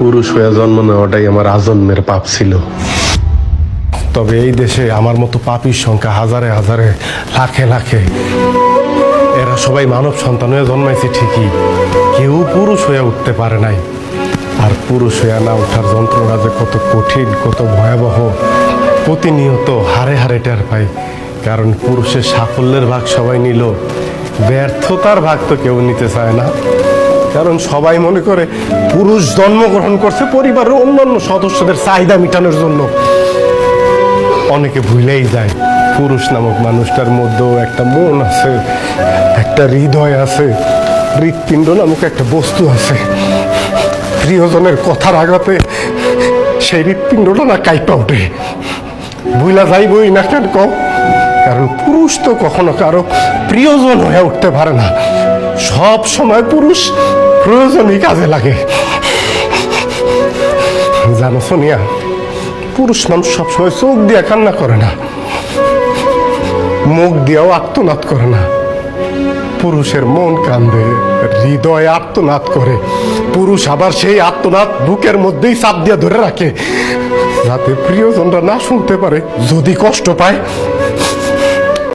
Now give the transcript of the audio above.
পুরুষ হয়ে জন্ম নেওয়াটাই আমার আজন্মের পাপ ছিল। তবে এই দেশে আমার মতো পাপীর সংখ্যা হাজারে হাজারে, লাখে লাখে। এরা সবাই মানব সন্তান হয়ে জন্মাইছে ঠিকই, কেউ পুরুষ হয়ে উঠতে পারে নাই। আর পুরুষ হয়ে না ওঠার যন্ত্রণা যে কত কঠিন, কত ভয়াবহ, প্রতিনিয়ত হারে হারে টের পাই। কারণ পুরুষের সাফল্যের ভাগ সবাই নিল, ব্যর্থতার ভাগ তো কেউ নিতে চায় না। কারণ সবাই মনে করে পুরুষ জন্মগ্রহণ করছে পরিবারের অন্যান্য সদস্যদের চাহিদা মেটানোর জন্য। অনেকে ভুলেই যায় পুরুষ নামক মানুষটার মধ্যেও একটা মন আছে, একটা হৃদয় আছে, হৃৎপিণ্ড নামক একটা বস্তু আছে। প্রিয়জনের কথার আঘাতে সেই হৃৎপিণ্ডটা না কাইপা ওঠে। ভুলা যাইবই না কেন কম, কারণ পুরুষ তো কখনো কারো প্রিয়জন হয়ে উঠতে পারে না। সব সময় পুরুষ প্রয়োজনই কাজে লাগে। জানো সোনিয়া, পুরুষ মানুষ সবসময় চোখ দিয়ে কান্না করে না, মুখ দিয়েও আর্তনাদ করে না। পুরুষের মন কান্দে, হৃদয় আর্তনাদ করে। পুরুষ আবার সেই আর্তনাদ বুকের মধ্যেই চাপ দিয়ে ধরে রাখে, যাতে প্রিয়জনরা না শুনতে পারে। যদি কষ্ট পায়